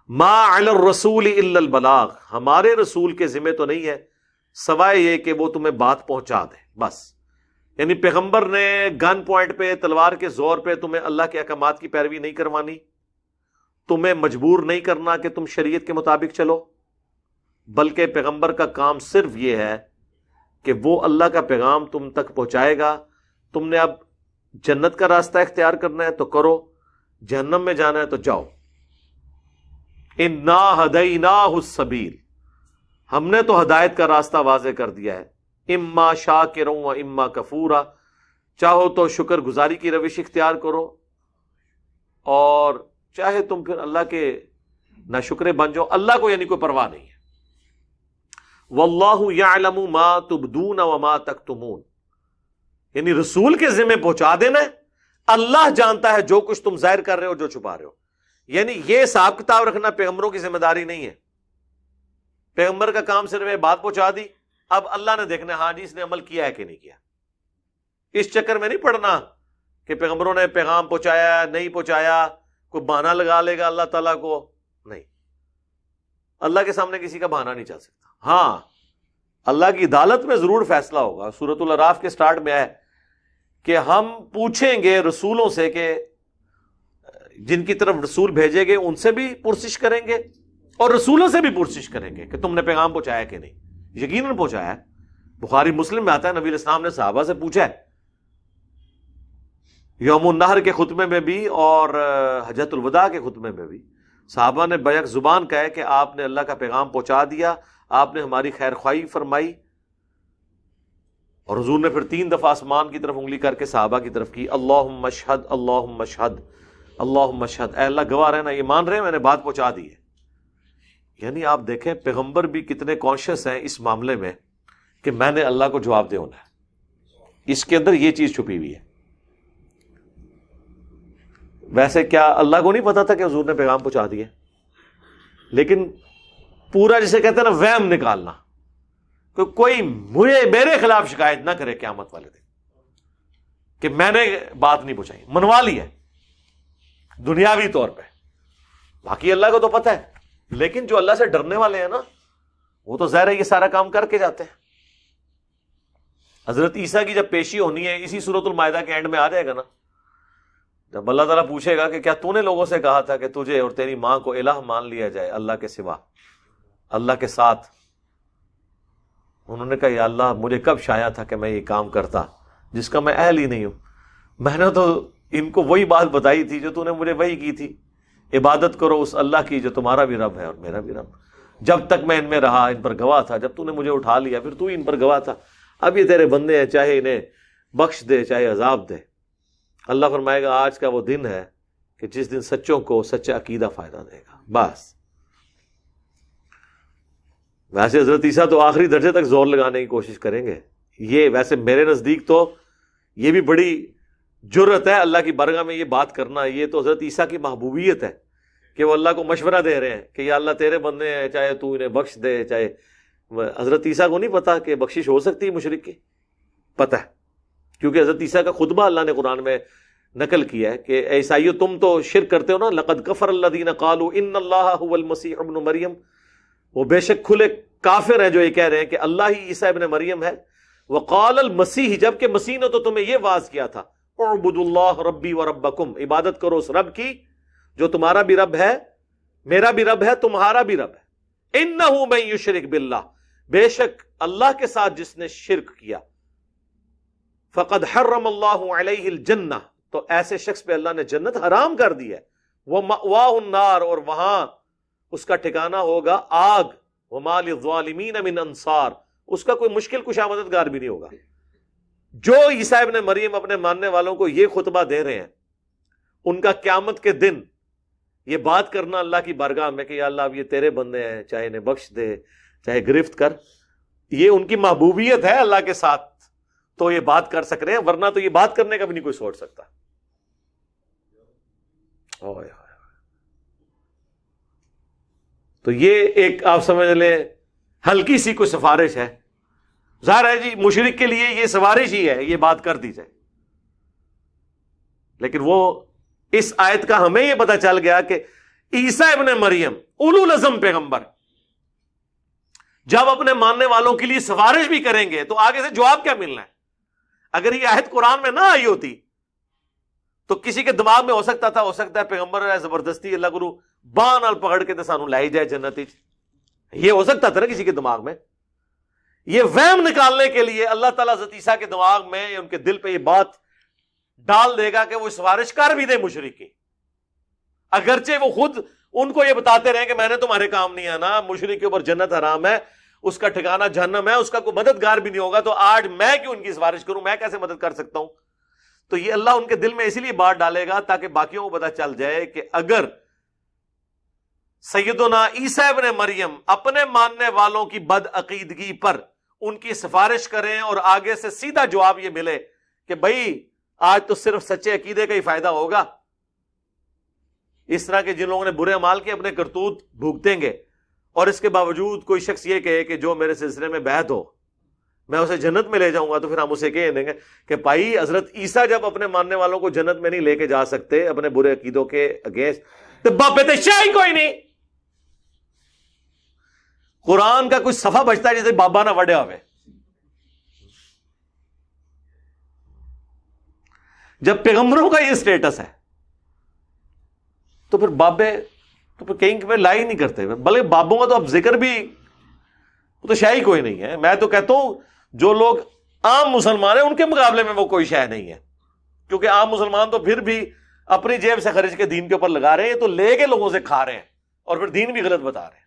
ما علی الرسول الا البلاغ، ہمارے رسول کے ذمہ تو نہیں ہے سوائے یہ کہ وہ تمہیں بات پہنچا دے بس. یعنی پیغمبر نے گن پوائنٹ پہ تلوار کے زور پہ تمہیں اللہ کے احکامات کی پیروی نہیں کروانی، تمہیں مجبور نہیں کرنا کہ تم شریعت کے مطابق چلو، بلکہ پیغمبر کا کام صرف یہ ہے کہ وہ اللہ کا پیغام تم تک پہنچائے گا. تم نے اب جنت کا راستہ اختیار کرنا ہے تو کرو، جہنم میں جانا ہے تو جاؤ. انا ہدیناہ السبیل، ہم نے تو ہدایت کا راستہ واضح کر دیا ہے. اما شاکرا و اما کفورا، چاہو تو شکر گزاری کی روش اختیار کرو اور چاہے تم پھر اللہ کے ناشکرے بن جاؤ. اللہ کو یعنی کوئی پرواہ نہیں ہے. واللہ یعلم ما تبدون وما تکتمون، یعنی رسول کے ذمہ پہنچا دینا ہے، اللہ جانتا ہے جو کچھ تم ظاہر کر رہے ہو جو چھپا رہے ہو. یعنی یہ حساب کتاب رکھنا پیغمبروں کی ذمہ داری نہیں ہے. پیغمبر کا کام صرف یہ بات پہنچا دی، اب اللہ نے دیکھنا ہاں جی اس نے عمل کیا ہے کہ نہیں کیا. اس چکر میں نہیں پڑنا کہ پیغمبروں نے پیغام پہنچایا نہیں پہنچایا، کوئی بہانہ لگا لے گا اللہ تعالیٰ کو. نہیں، اللہ کے سامنے کسی کا بہانہ نہیں چل سکتا. ہاں اللہ کی عدالت میں ضرور فیصلہ ہوگا. سورۃ الاعراف کے سٹارٹ میں ہے کہ ہم پوچھیں گے رسولوں سے کہ جن کی طرف رسول بھیجے گے ان سے بھی پرسش کریں گے اور رسولوں سے بھی پرسش کریں گے کہ تم نے پیغام پہنچایا کہ نہیں. یقیناً پہنچایا ہے. بخاری مسلم میں آتا ہے نبی علیہ السلام نے صحابہ سے پوچھا ہے یوم النحر کے خطبے میں بھی اور حجۃ الوداع کے خطبے میں بھی. صحابہ نے بیک زبان کہا ہے کہ آپ نے اللہ کا پیغام پہنچا دیا، آپ نے ہماری خیر خواہی فرمائی. اور حضور نے پھر 3 دفعہ آسمان کی طرف انگلی کر کے صحابہ کی طرف کی، اللہم اشہد اللہم اشہد اللہم اشہد، اے اللہ گواہ رہنا یہ مان رہے ہیں میں نے بات پہنچا دی ہے. یعنی آپ دیکھیں پیغمبر بھی کتنے کانشیس ہیں اس معاملے میں کہ میں نے اللہ کو جواب دے ہونا ہے. اس کے اندر یہ چیز چھپی ہوئی ہے. ویسے کیا اللہ کو نہیں پتا تھا کہ حضور نے پیغام پہنچا دیا؟ لیکن پورا جسے کہتے ہیں نا وہم نکالنا، کوئی میرے خلاف شکایت نہ کرے قیامت والے دن کہ میں نے بات نہیں پہنچائی، منوا لی ہے دنیاوی طور پہ. باقی اللہ کو تو پتہ ہے، لیکن جو اللہ سے ڈرنے والے ہیں نا وہ تو ظاہر ہے یہ سارا کام کر کے جاتے ہیں. حضرت عیسیٰ کی جب پیشی ہونی ہے اسی سورۃ المائدہ کے اینڈ میں آ جائے گا نا، جب اللہ تعالیٰ پوچھے گا کہ کیا تو نے لوگوں سے کہا تھا کہ تجھے اور تیری ماں کو الہ مان لیا جائے اللہ کے سوا، اللہ کے ساتھ؟ انہوں نے کہا یا اللہ مجھے کب شایا تھا کہ میں یہ کام کرتا جس کا میں اہل ہی نہیں ہوں. میں نے تو ان کو وہی بات بتائی تھی جو تو نے مجھے وہی کی تھی، عبادت کرو اس اللہ کی جو تمہارا بھی رب ہے اور میرا بھی رب. جب تک میں ان میں رہا ان پر گواہ تھا، جب تو نے مجھے اٹھا لیا پھر تو ہی ان پر گواہ تھا. اب یہ تیرے بندے ہیں، چاہے انہیں بخش دے چاہے عذاب دے. اللہ فرمائے گا آج کا وہ دن ہے کہ جس دن سچوں کو سچا عقیدہ فائدہ دے گا. بس. ویسے حضرت عیسیٰ تو آخری درجے تک زور لگانے کی کوشش کریں گے. یہ ویسے میرے نزدیک تو یہ بھی بڑی جرت ہے اللہ کی بارگاہ میں یہ بات کرنا. یہ تو حضرت عیسیٰ کی محبوبیت ہے کہ وہ اللہ کو مشورہ دے رہے ہیں کہ یا اللہ تیرے بندے ہیں، چاہے تو انہیں بخش دے. چاہے حضرت عیسیٰ کو نہیں پتا کہ بخشش ہو سکتی ہے مشرک کی؟ پتہ ہے، کیونکہ حضرت عیسیٰ کا خطبہ اللہ نے قرآن میں نقل کیا ہے کہ اے عیسائیو تم تو شرک کرتے ہو نا، لقد کفر الذین قالوا ان اللہ هو المسیح ابن مریم. وہ بے شک کھلے کافر ہیں جو یہ کہہ رہے ہیں کہ اللہ ہی عیسیٰ ابن مریم ہے. وقال المسیح، جبکہ مسیح نے تو تمہیں یہ واز کیا تھا اعبدوا اللہ ربی و ربکم، عبادت کرو اس رب کی جو تمہارا بھی رب ہے میرا بھی رب ہے تمہارا بھی رب ہے. انہ من یشرک باللہ، بے شک اللہ کے ساتھ جس نے شرک کیا، فقد حرم اللہ علیہ الجنہ، تو ایسے شخص پہ اللہ نے جنت حرام کر دی ہے. ومأواہ النار، اور وہاں اس کا ٹھکانہ ہوگا آگ. وما للظالمین من انصار، اس کا کوئی مشکل کشا مددگار بھی نہیں ہوگا. جو عیسیٰ ابن مریم اپنے ماننے والوں کو یہ خطبہ دے رہے ہیں، ان کا قیامت کے دن یہ بات کرنا اللہ کی بارگاہ میں کہ یا اللہ اب یہ تیرے بندے ہیں، چاہے انہیں بخش دے چاہے گرفت کر، یہ ان کی محبوبیت ہے اللہ کے ساتھ تو یہ بات کر سک رہے ہیں، ورنہ تو یہ بات کرنے کا بھی نہیں کوئی سوچ سکتا. تو یہ ایک آپ سمجھ لیں ہلکی سی کوئی سفارش ہے. ظاہر ہے جی مشرک کے لیے یہ سفارش ہی ہے، یہ بات کر دی جائے. لیکن وہ اس آیت کا ہمیں یہ پتہ چل گیا کہ عیسیٰ ابن مریم اولو العزم پیغمبر جب اپنے ماننے والوں کے لیے سفارش بھی کریں گے تو آگے سے جواب کیا ملنا ہے؟ اگر یہ آیت قرآن میں نہ آئی ہوتی تو کسی کے دماغ میں ہو سکتا ہے پیغمبر ہے زبردستی اللہ گرو باں نال پکڑ کے تے سانو لائی جائے جنت وچ، یہ ہو سکتا تھا نا کسی کے دماغ میں۔ یہ وہم نکالنے کے لیے اللہ تعالیٰ حضرت عیسیٰ کے دماغ میں ان کے دل پہ یہ بات ڈال دے گا کہ وہ سفارش کر بھی دے مشرک کی، اگرچہ وہ خود ان کو یہ بتاتے رہے کہ میں نے تمہارے کام نہیں آنا، مشرک کے اوپر جنت حرام ہے، اس کا ٹھکانہ جہنم ہے، اس کا کوئی مددگار بھی نہیں ہوگا، تو آج میں کیوں ان کی سفارش کروں، میں کیسے مدد کر سکتا ہوں؟ تو یہ اللہ ان کے دل میں اسی لیے بات ڈالے گا تاکہ باقیوں کو پتا چل جائے کہ اگر سیدنا عیسیٰ ابن مریم اپنے ماننے والوں کی بد عقیدگی پر ان کی سفارش کریں اور آگے سے سیدھا جواب یہ ملے کہ بھائی آج تو صرف سچے عقیدے کا ہی فائدہ ہوگا، اس طرح کے جن لوگوں نے برے اعمال کے اپنے کرتوت بھگتیں گے، اور اس کے باوجود کوئی شخص یہ کہے کہ جو میرے سلسلے میں بیعت ہو میں اسے جنت میں لے جاؤں گا، تو پھر ہم اسے کہہ دیں گے کہ بھائی حضرت عیسیٰ جب اپنے ماننے والوں کو جنت میں نہیں لے کے جا سکتے اپنے برے عقیدوں کے اگینسٹ، تو بابے تے شاہی کوئی نہیں۔ قرآن کا کوئی صفحہ بچتا ہے جسے بابا نہ وڈیا ہوئے۔ جب پیغمبروں کا یہ سٹیٹس ہے تو پھر بابے تو پھر کہیں کہ لائی نہیں کرتے، بلکہ بابوں کا تو اب ذکر بھی وہ تو شاہی کوئی نہیں ہے۔ میں تو کہتا ہوں جو لوگ عام مسلمان ہیں ان کے مقابلے میں وہ کوئی شے نہیں ہے، کیونکہ عام مسلمان تو پھر بھی اپنی جیب سے خرچ کے دین کے اوپر لگا رہے ہیں، تو لے کے لوگوں سے کھا رہے ہیں اور پھر دین بھی غلط بتا رہے ہیں۔